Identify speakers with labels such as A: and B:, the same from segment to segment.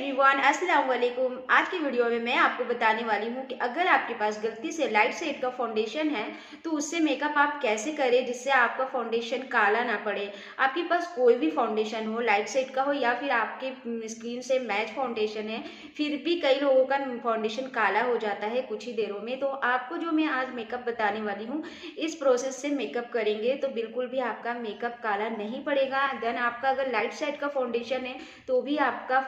A: Everyone, अस्सलाम वालेकुम। आज की वीडियो में मैं आपको बताने वाली हूँ कि अगर आपके पास गलती से लाइट शेड का फाउंडेशन है तो उससे मेकअप आप कैसे करें जिससे आपका फाउंडेशन काला ना पड़े। आपके पास कोई भी फाउंडेशन हो, लाइट शेड का हो या फिर आपके स्किन से मैच फाउंडेशन है, फिर भी कई लोगों का फाउंडेशन काला हो जाता है कुछ ही देरों में। तो आपको जो मैं आज मेकअप बताने वाली हूँ, इस प्रोसेस से मेकअप करेंगे तो बिल्कुल भी आपका मेकअप काला नहीं पड़ेगा। देन आपका अगर लाइट शेड का फाउंडेशन है तो भी आपका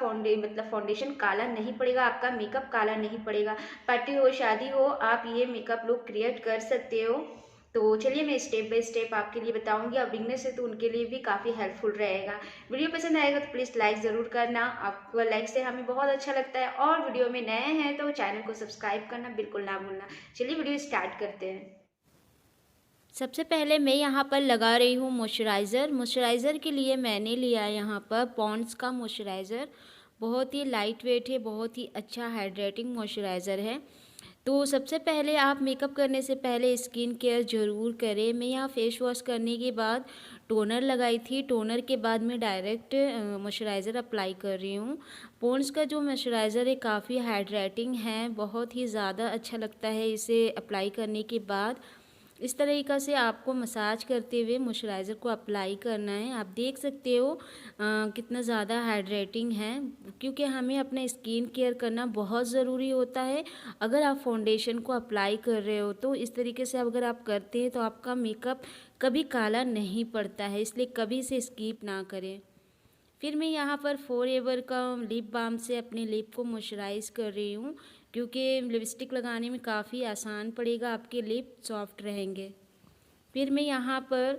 A: फाउंडेशन काला नहीं पड़ेगा, आपका मेकअप काला नहीं पड़ेगा। पार्टी हो, शादी हो, आप ये मेकअप लुक क्रिएट कर सकते हो। तो चलिए मैं स्टेप बाय स्टेप आपके लिए बताऊंगी। और बिगनर्स है तो उनके लिए भी काफ़ी हेल्पफुल रहेगा। वीडियो पसंद आएगा तो प्लीज़ लाइक ज़रूर करना, आपको लाइक से हमें बहुत अच्छा लगता है। और वीडियो में नए हैं तो चैनल को सब्सक्राइब करना बिल्कुल ना भूलना। चलिए वीडियो स्टार्ट करते हैं।
B: सबसे पहले मैं यहाँ पर लगा रही हूँ मॉइस्चराइज़र के लिए मैंने लिया है यहाँ पर पॉन्ड्स का मॉइस्चराइज़र। बहुत ही लाइट वेट है, बहुत ही अच्छा हाइड्रेटिंग मॉइस्चराइज़र है। तो सबसे पहले आप मेकअप करने से पहले स्किन केयर ज़रूर करें। मैं यहाँ फेस वॉश करने के बाद टोनर लगाई थी, टोनर के बाद मैं डायरेक्ट मॉइस्चराइज़र अप्लाई कर रही हूँ। पॉन्ड्स का जो मॉइस्चराइज़र है काफ़ी हाइड्रेटिंग है, बहुत ही ज़्यादा अच्छा लगता है इसे अप्लाई करने के बाद। इस तरीक़ा से आपको मसाज करते हुए मॉइस्चराइज़र को अप्लाई करना है। आप देख सकते हो कितना ज़्यादा हाइड्रेटिंग है, क्योंकि हमें अपना स्किन केयर करना बहुत ज़रूरी होता है। अगर आप फाउंडेशन को अप्लाई कर रहे हो तो इस तरीके से अगर आप करते हैं तो आपका मेकअप कभी काला नहीं पड़ता है, इसलिए कभी इसे स्किप ना करें। फिर मैं यहाँ पर फॉरएवर का लिप बाम से अपने लिप को मॉइस्चराइज़ कर रही हूँ, क्योंकि लिपस्टिक लगाने में काफ़ी आसान पड़ेगा, आपके लिप सॉफ्ट रहेंगे। फिर मैं यहाँ पर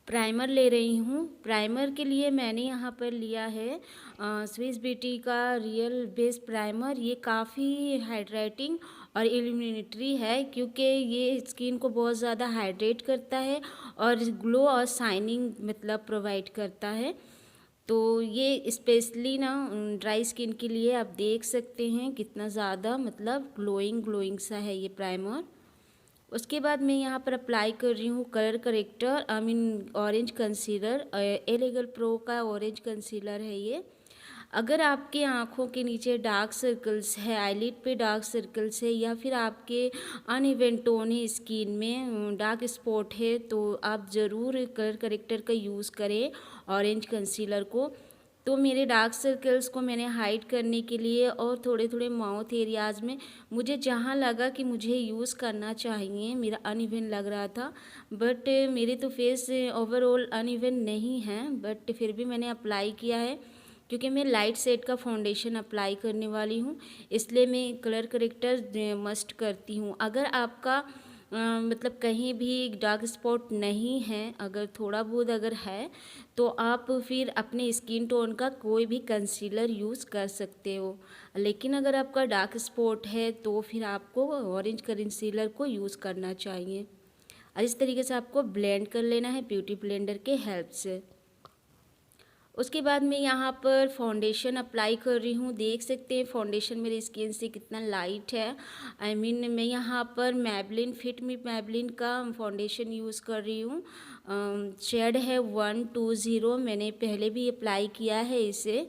B: प्राइमर ले रही हूँ। प्राइमर के लिए मैंने यहाँ पर लिया है स्विस ब्यूटी का रियल बेस प्राइमर। ये काफ़ी हाइड्रेटिंग और इल्यूमिनेटरी है, क्योंकि ये स्किन को बहुत ज़्यादा हाइड्रेट करता है और ग्लो और शाइनिंग प्रोवाइड करता है। तो ये स्पेशली ना ड्राई स्किन के लिए आप देख सकते हैं कितना ज़्यादा ग्लोइंग सा है ये प्राइमर। उसके बाद मैं यहाँ पर अप्लाई कर रही हूँ colour corrector, orange concealer. LA girl pro का ऑरेंज कंसीलर है ये। अगर आपके आँखों के नीचे डार्क सर्कल्स है, आईलिड पे डार्क सर्कल्स है, या फिर आपके अनइवन टोन है, स्किन में डार्क स्पॉट है, तो आप ज़रूर कलर करेक्टर का यूज़ करें, ऑरेंज कंसीलर को। तो मेरे डार्क सर्कल्स को मैंने हाइड करने के लिए और थोड़े थोड़े माउथ एरियाज़ में मुझे जहाँ लगा कि मुझे यूज़ करना चाहिए, मेरा अनइवन लग रहा था, बट मेरे तो फेस ओवरऑल अनइवन नहीं है, बट फिर भी मैंने अप्लाई किया है, क्योंकि मैं लाइट शेड का फाउंडेशन अप्लाई करने वाली हूँ, इसलिए मैं कलर करेक्टर मस्ट करती हूँ। अगर आपका कहीं भी डार्क स्पॉट नहीं है, अगर थोड़ा बहुत अगर है, तो आप फिर अपने स्किन टोन का कोई भी कंसीलर यूज़ कर सकते हो। लेकिन अगर आपका डार्क स्पॉट है तो फिर आपको ऑरेंज कंसीलर को यूज़ करना चाहिए। और इस तरीके से आपको ब्लेंड कर लेना है ब्यूटी ब्लेंडर के हेल्प से। उसके बाद मैं यहाँ पर फाउंडेशन अप्लाई कर रही हूँ। देख सकते हैं फाउंडेशन मेरी स्किन से कितना लाइट है। मैं यहाँ पर मैबलिन का फाउंडेशन यूज़ कर रही हूँ। शेड है 120। मैंने पहले भी अप्लाई किया है इसे।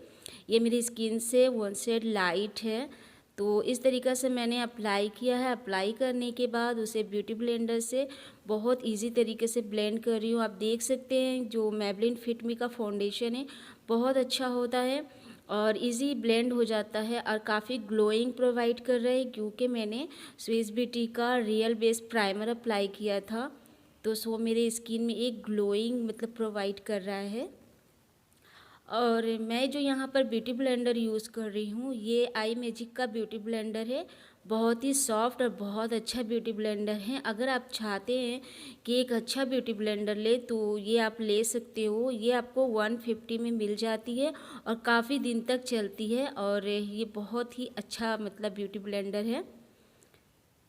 B: ये मेरी स्किन से वन शेड लाइट है। तो इस तरीक़ा से मैंने अप्लाई किया है। अप्लाई करने के बाद उसे ब्यूटी ब्लेंडर से बहुत इजी तरीके से ब्लेंड कर रही हूँ। आप देख सकते हैं जो मैबलिन फिट मी का फाउंडेशन है बहुत अच्छा होता है और इजी ब्लेंड हो जाता है और काफ़ी ग्लोइंग प्रोवाइड कर रहा है, क्योंकि मैंने स्विस ब्यूटी का रियल बेस प्राइमर अप्लाई किया था। तो सो मेरे स्किन में एक ग्लोइंग प्रोवाइड कर रहा है। और मैं जो यहाँ पर ब्यूटी ब्लेंडर यूज़ कर रही हूँ, ये आई मैजिक का ब्यूटी ब्लेंडर है। बहुत ही सॉफ्ट और बहुत अच्छा ब्यूटी ब्लेंडर है। अगर आप चाहते हैं कि एक अच्छा ब्यूटी ब्लेंडर ले तो ये आप ले सकते हो। ये आपको 150 में मिल जाती है और काफ़ी दिन तक चलती है, और ये बहुत ही अच्छा ब्यूटी ब्लेंडर है।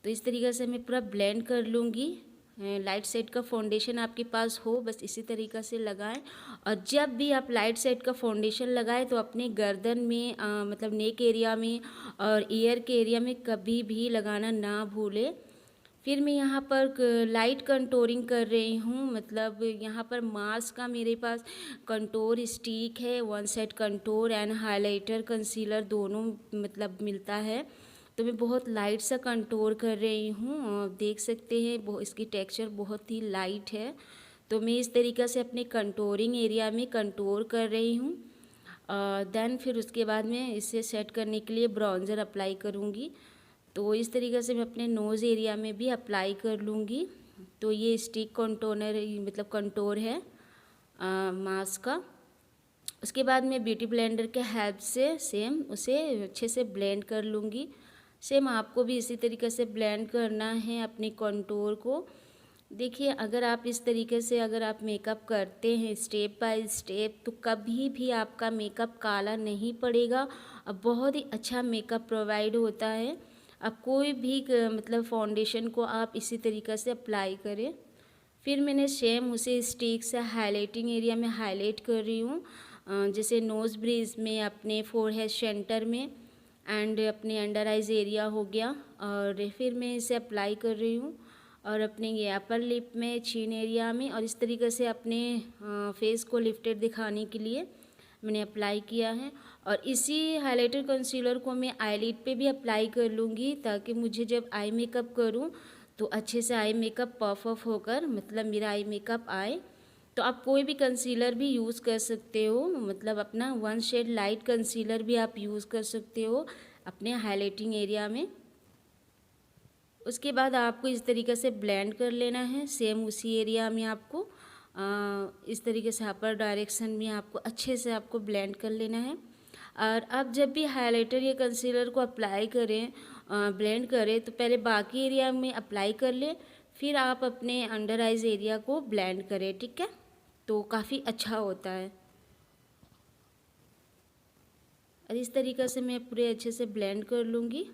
B: तो इस तरीके से मैं पूरा ब्लेंड कर लूँगी। लाइट शेड का फाउंडेशन आपके पास हो बस इसी तरीक़ा से लगाएं। और जब भी आप लाइट शेड का फाउंडेशन लगाएं तो अपने गर्दन में नेक एरिया में और ईयर के एरिया में कभी भी लगाना ना भूलें। फिर मैं यहाँ पर लाइट कंटूरिंग कर रही हूँ, मतलब यहाँ पर मास्क का मेरे पास कंटूर स्टिक है, one set contour and highlighter concealer दोनों मतलब मिलता है। तो मैं बहुत लाइट सा कंटूर कर रही हूँ, आप देख सकते हैं इसकी टेक्सचर बहुत ही लाइट है। तो मैं इस तरीक़े से अपने कंटूरिंग एरिया में कंटूर कर रही हूँ। देन फिर उसके बाद मैं इसे सेट करने के लिए ब्राउज़र अप्लाई करूँगी। तो इस तरीक़े से मैं अपने नोज़ एरिया में भी अप्लाई कर लूँगी। तो ये स्टिक कंटोनर मतलब कंटूर है मास्क का। उसके बाद मैं ब्यूटी ब्लेंडर के हेल्प से सेम उसे अच्छे से ब्लेंड कर लूँगी। सेम आपको भी इसी तरीके से ब्लेंड करना है अपने कंटूर को। देखिए, अगर आप इस तरीके से अगर आप मेकअप करते हैं स्टेप बाय स्टेप, तो कभी भी आपका मेकअप काला नहीं पड़ेगा और बहुत ही अच्छा मेकअप प्रोवाइड होता है। आप कोई भी मतलब फाउंडेशन को आप इसी तरीक़े से अप्लाई करें। फिर मैंने सेम उसे स्टिक से हाइलाइटिंग एरिया में हाईलाइट कर रही हूँ, जैसे नोज़ ब्रिज में, अपने फोरहेड सेंटर में एंड अपने अंडर आइज एरिया हो गया। और फिर मैं इसे अप्लाई कर रही हूँ और अपने ये अपर लिप में, चीन एरिया में, और इस तरीके से अपने फेस को लिफ्टेड दिखाने के लिए मैंने अप्लाई किया है। और इसी हाइलाइटर कंसीलर को मैं आईलिड पे भी अप्लाई कर लूँगी, ताकि मुझे जब आई मेकअप करूँ तो अच्छे से आई मेकअप पफ ऑफ होकर मतलब मेरा आई मेकअप आए। तो आप कोई भी कंसीलर भी यूज़ कर सकते हो, मतलब अपना वन शेड लाइट कंसीलर भी आप यूज़ कर सकते हो अपने हाइलाइटिंग एरिया में। उसके बाद आपको इस तरीके से ब्लेंड कर लेना है, सेम उसी एरिया में आपको इस तरीके से अपर डायरेक्शन में आपको अच्छे से आपको ब्लेंड कर लेना है। और अब जब भी हाइलाइटर या कंसीलर को अप्लाई करें, ब्लेंड करें, तो पहले बाकी एरिया में अप्लाई कर लें, फिर आप अपने अंडर आइज एरिया को ब्लेंड करें, ठीक है। तो काफ़ी अच्छा होता है। और इस तरीके से मैं पूरे अच्छे से ब्लेंड कर लूँगी।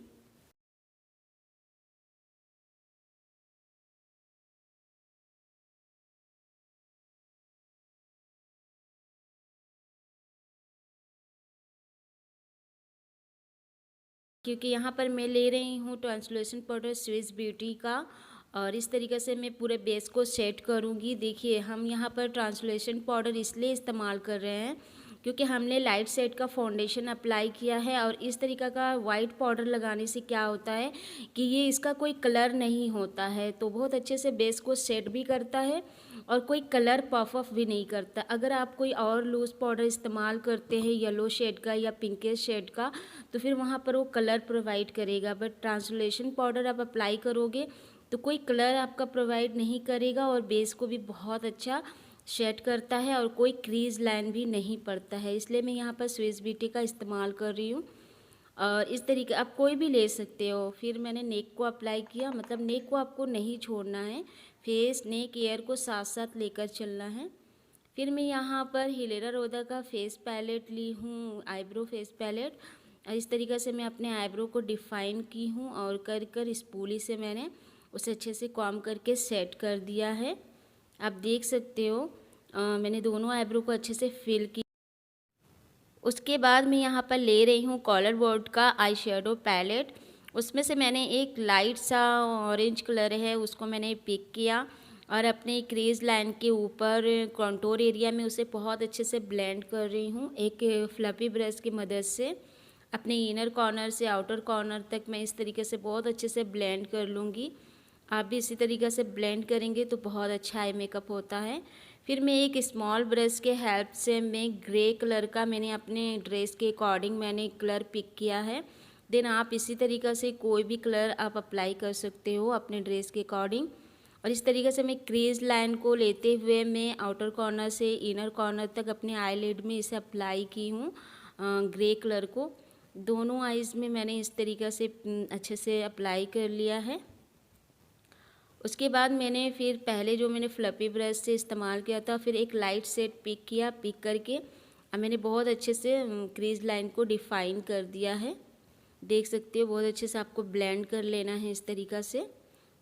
B: क्योंकि यहाँ पर मैं ले रही हूँ ट्रांसलूसेंट पाउडर स्विस ब्यूटी का, और इस तरीके से मैं पूरे बेस को सेट करूँगी। देखिए, हम यहाँ पर ट्रांसलूसेंट पाउडर इसलिए इस्तेमाल कर रहे हैं क्योंकि हमने लाइट शेड का फाउंडेशन अप्लाई किया है, और इस तरीक़ा का वाइट पाउडर लगाने से क्या होता है कि ये इसका कोई कलर नहीं होता है, तो बहुत अच्छे से बेस को सेट भी करता है और कोई कलर पफ ऑफ भी नहीं करता। अगर आप कोई और लूज़ पाउडर इस्तेमाल करते हैं येलो शेड का या पिंकिश शेड का, तो फिर वहाँ पर वो कलर प्रोवाइड करेगा, बट ट्रांसलूसेंट पाउडर आप अप्लाई करोगे तो कोई कलर आपका प्रोवाइड नहीं करेगा और बेस को भी बहुत अच्छा शेड करता है और कोई क्रीज लाइन भी नहीं पड़ता है। इसलिए मैं यहाँ पर स्विस ब्यूटी का इस्तेमाल कर रही हूँ। और इस तरीके आप कोई भी ले सकते हो। फिर मैंने नेक को अप्लाई किया, मतलब नेक को आपको नहीं छोड़ना है, फेस नेक एयर को साथ साथ लेकर चलना है। फिर मैं यहाँ पर हिलेरा रोदा का फेस पैलेट ली हूँ, आईब्रो फेस पैलेट। इस तरीके से मैं अपने आईब्रो को डिफ़ाइन की हूँ और कर कर स्पूली से मैंने उसे अच्छे से कॉम करके सेट कर दिया है। आप देख सकते हो मैंने दोनों आईब्रो को अच्छे से फिल की। उसके बाद मैं यहाँ पर ले रही हूँ कॉलर बोर्ड का आई शेडो पैलेट। उसमें से मैंने एक लाइट सा ऑरेंज कलर है उसको मैंने पिक किया और अपने क्रीज लाइन के ऊपर कंटूर एरिया में उसे बहुत अच्छे से ब्लेंड कर रही हूँ एक फ्लफी ब्रश की मदद से। अपने इनर कॉर्नर से आउटर कॉर्नर तक मैं इस तरीके से बहुत अच्छे से ब्लेंड कर लूँगी। आप भी इसी तरीके से ब्लेंड करेंगे तो बहुत अच्छा आई मेकअप होता है। फिर मैं एक स्मॉल ब्रश के हेल्प से मैं ग्रे कलर का मैंने अपने ड्रेस के अकॉर्डिंग मैंने कलर पिक किया है। देन आप इसी तरीक़े से कोई भी कलर आप अप्लाई कर सकते हो अपने ड्रेस के अकॉर्डिंग। और इस तरीके से मैं क्रीज लाइन को लेते हुए मैं आउटर कॉर्नर से इनर कॉर्नर तक अपने आईलिड में इसे अप्लाई की हूँ ग्रे कलर को। दोनों आइज़ में मैंने इस तरीक़े से अच्छे से अप्लाई कर लिया है। उसके बाद मैंने फिर पहले जो मैंने फ्लफी ब्रश से इस्तेमाल किया था, फिर एक लाइट शेड पिक किया, पिक करके अब मैंने बहुत अच्छे से क्रीज लाइन को डिफ़ाइन कर दिया है। देख सकते हो बहुत अच्छे से आपको ब्लेंड कर लेना है इस तरीक़ा से,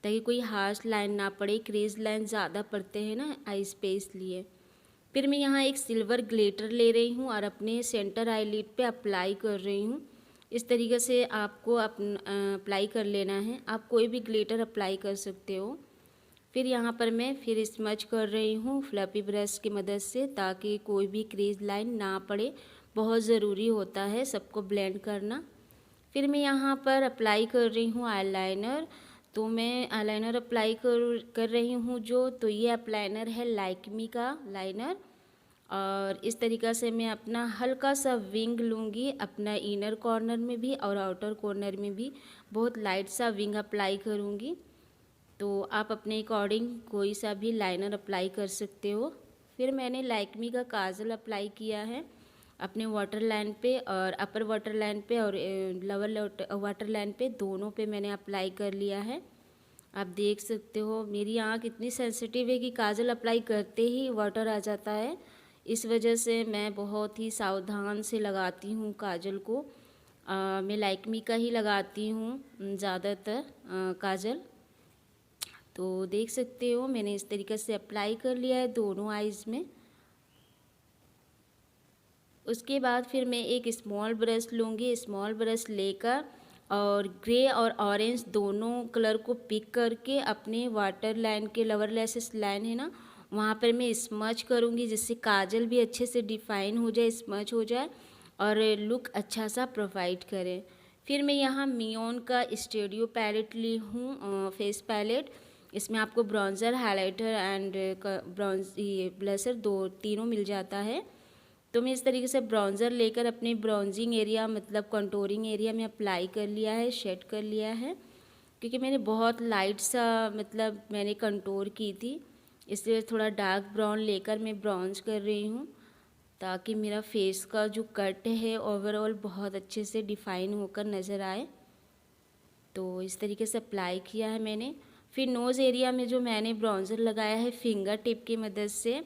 B: ताकि कोई हार्श लाइन ना पड़े। क्रीज लाइन ज़्यादा पड़ते हैं ना आईज पे, इसलिए। फिर मैं यहाँ एक सिल्वर ग्लिटर ले रही हूँ और अपने सेंटर आईलिड पे अप्लाई कर रही हूँ। इस तरीके से आपको अप्लाई कर लेना है। आप कोई भी ग्लिटर अप्लाई कर सकते हो। फिर यहाँ पर मैं फिर स्मच कर रही हूँ फ्लफी ब्रश की मदद से, ताकि कोई भी क्रीज लाइन ना पड़े। बहुत ज़रूरी होता है सबको ब्लेंड करना। फिर मैं यहाँ पर अप्लाई कर रही हूँ आईलाइनर। तो मैं आईलाइनर अप्लाई कर रही हूँ तो ये अप्लाइनर है लैक्मे का लाइनर। और इस तरीक़ा से मैं अपना हल्का सा विंग लूँगी, अपना इनर कॉर्नर में भी और आउटर कॉर्नर में भी बहुत लाइट सा विंग अप्लाई करूँगी। तो आप अपने अकॉर्डिंग कोई सा भी लाइनर अप्लाई कर सकते हो। फिर मैंने लैक्मे का काजल अप्लाई किया है अपने वाटर लाइन पे, और अपर वाटर लाइन पे और लोअर वाटर लाइन पे, दोनों पे मैंने अप्लाई कर लिया है। आप देख सकते हो मेरी आँख इतनी सेंसिटिव है कि काजल अप्लाई करते ही वाटर आ जाता है। इस वजह से मैं बहुत ही सावधान से लगाती हूँ काजल को। मैं लैक्मे का ही लगाती हूँ ज़्यादातर काजल। तो देख सकते हो मैंने इस तरीके से अप्लाई कर लिया है दोनों आइज़ में। उसके बाद फिर मैं एक स्मॉल ब्रश लूँगी। स्मॉल ब्रश लेकर और ग्रे और ऑरेंज दोनों कलर को पिक करके अपने वाटर लाइन के लोअर लैशेस लाइन है ना, वहाँ पर मैं स्मच करूँगी, जिससे काजल भी अच्छे से डिफाइन हो जाए, स्मच हो जाए और लुक अच्छा सा प्रोवाइड करे। फिर मैं यहाँ मियोन का स्टूडियो पैलेट ली हूँ, फेस पैलेट। इसमें आपको ब्राउज़र, हाइलाइटर एंड ब्राउज ये ब्लशर तीनों मिल जाता है। तो मैं इस तरीके से ब्राउज़र लेकर अपने ब्राउजिंग एरिया मतलब कंटूरिंग एरिया में अप्लाई कर लिया है, शेड कर लिया है। क्योंकि मैंने बहुत लाइट सा मतलब मैंने कंटूर की थी, इसलिए थोड़ा डार्क ब्राउन लेकर मैं ब्राउज कर रही हूँ, ताकि मेरा फेस का जो कट है ओवरऑल बहुत अच्छे से डिफ़ाइन होकर नज़र आए। तो इस तरीके से अप्लाई किया है मैंने। फिर नोज़ एरिया में जो मैंने ब्राउज़र लगाया है फिंगर टिप की मदद से।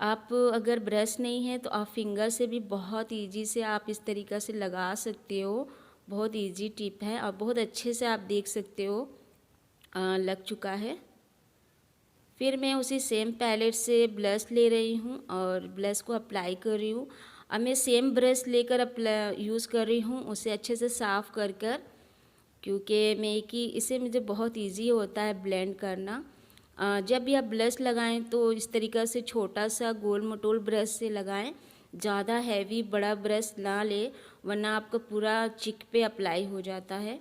B: आप अगर ब्रश नहीं है तो आप फिंगर से भी बहुत इजी से आप इस तरीक़ा से लगा सकते हो। बहुत इजी टिप है और बहुत अच्छे से आप देख सकते हो लग चुका है। फिर मैं उसी सेम पैलेट से ब्लश ले रही हूँ और ब्लश को अप्लाई कर रही हूँ। अब मैं सेम ब्रश लेकर यूज़ कर रही हूँ, उसे अच्छे से साफ़ कर क्योंकि इसे मुझे बहुत इजी होता है ब्लेंड करना। जब भी आप ब्लश लगाएं तो इस तरीक़ा से छोटा सा गोल मटोल ब्रश से लगाएं, ज़्यादा हैवी बड़ा ब्रश ना ले, वरना आपका पूरा चिक पे अप्लाई हो जाता है।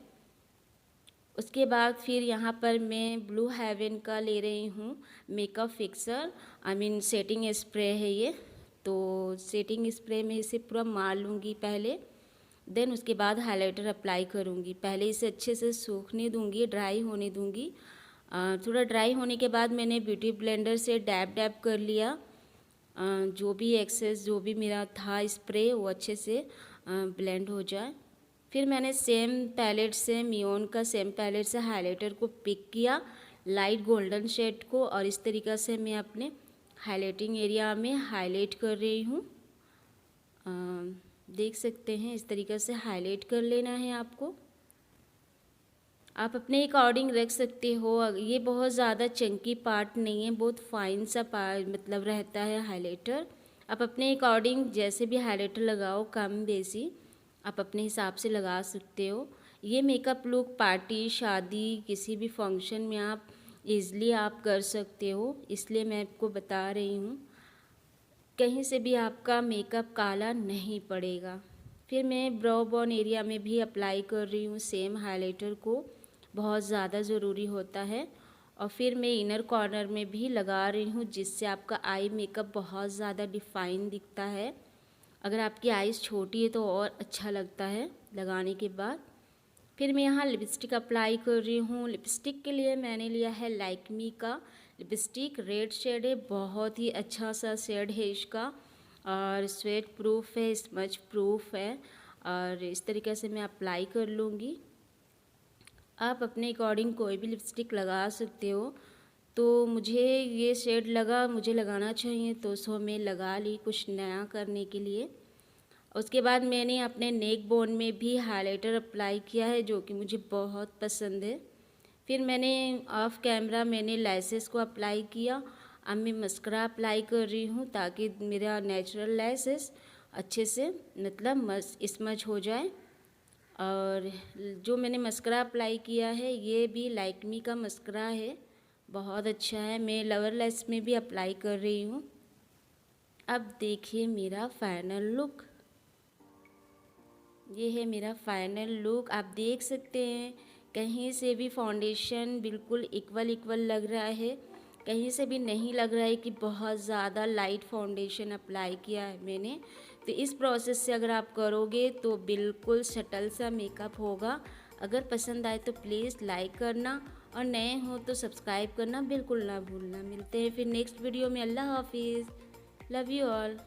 B: उसके बाद फिर यहाँ पर मैं ब्लू हेवन का ले रही हूँ मेकअप फिक्सर, सेटिंग स्प्रे है ये। तो सेटिंग स्प्रे में इसे पूरा मार लूँगी पहले, देन उसके बाद हाइलाइटर अप्लाई करूँगी। पहले इसे अच्छे से सूखने दूँगी, ड्राई होने दूँगी। थोड़ा ड्राई होने के बाद मैंने ब्यूटी ब्लेंडर से डैब डैब कर लिया। जो भी एक्सेस जो भी मेरा था स्प्रे वो अच्छे से ब्लेंड हो जाए। फिर मैंने सेम पैलेट से मियोन का सेम पैलेट से हाइलाइटर को पिक किया, लाइट गोल्डन शेड को, और इस तरीक़ा से मैं अपने हाइलाइटिंग एरिया में हाईलाइट कर रही हूँ। देख सकते हैं इस तरीक़ा से हाईलाइट कर लेना है आपको। आप अपने अकॉर्डिंग रख सकते हो। ये बहुत ज़्यादा चंकी पार्ट नहीं है, बहुत फाइन सा पार्ट मतलब रहता है हाइलाइटर। आप अपने अकॉर्डिंग जैसे भी हाइलाइटर लगाओ कम बेसी आप अपने हिसाब से लगा सकते हो। ये मेकअप लुक पार्टी, शादी, किसी भी फंक्शन में आप ईज़िली आप कर सकते हो, इसलिए मैं आपको बता रही हूँ। कहीं से भी आपका मेकअप काला नहीं पड़ेगा। फिर मैं ब्रो बोन एरिया में भी अप्लाई कर रही हूँ सेम हाइलाइटर को, बहुत ज़्यादा ज़रूरी होता है। और फिर मैं इनर कॉर्नर में भी लगा रही हूँ, जिससे आपका आई मेकअप बहुत ज़्यादा डिफ़ाइन दिखता है। अगर आपकी आईज़ छोटी है तो और अच्छा लगता है लगाने के बाद। फिर मैं यहाँ लिपस्टिक अप्लाई कर रही हूँ। लिपस्टिक के लिए मैंने लिया है लैक्मे का लिपस्टिक, रेड शेड है, बहुत ही अच्छा सा शेड है इसका, और स्वेट प्रूफ है, स्मच प्रूफ है। और इस तरीके से मैं अप्लाई कर लूँगी। आप अपने अकॉर्डिंग कोई भी लिपस्टिक लगा सकते हो। तो मुझे ये शेड लगा, मुझे लगाना चाहिए तो सो मैं लगा ली कुछ नया करने के लिए। उसके बाद मैंने अपने नेक बोन में भी हाइलाइटर अप्लाई किया है, जो कि मुझे बहुत पसंद है। फिर मैंने ऑफ कैमरा मैंने लैसेस को अप्लाई किया। अब मैं मस्करा अप्लाई कर रही हूँ, ताकि मेरा नेचुरल लैसेस अच्छे से मतलब स्मच हो जाए। और जो मैंने मस्करा अप्लाई किया है ये भी लैक्मे का मस्करा है, बहुत अच्छा है। मैं लवर लेस में भी अप्लाई कर रही हूँ। अब देखिए मेरा फाइनल लुक, ये है मेरा फाइनल लुक। आप देख सकते हैं कहीं से भी फाउंडेशन बिल्कुल इक्वल लग रहा है, कहीं से भी नहीं लग रहा है कि बहुत ज़्यादा लाइट फाउंडेशन अप्लाई किया है मैंने। तो इस प्रोसेस से अगर आप करोगे तो बिल्कुल सटल सा मेकअप होगा। अगर पसंद आए तो प्लीज़ लाइक करना और नए हो तो सब्सक्राइब करना बिल्कुल ना भूलना। मिलते हैं फिर नेक्स्ट वीडियो में। अल्लाह हाफिज़, लव यू ऑल।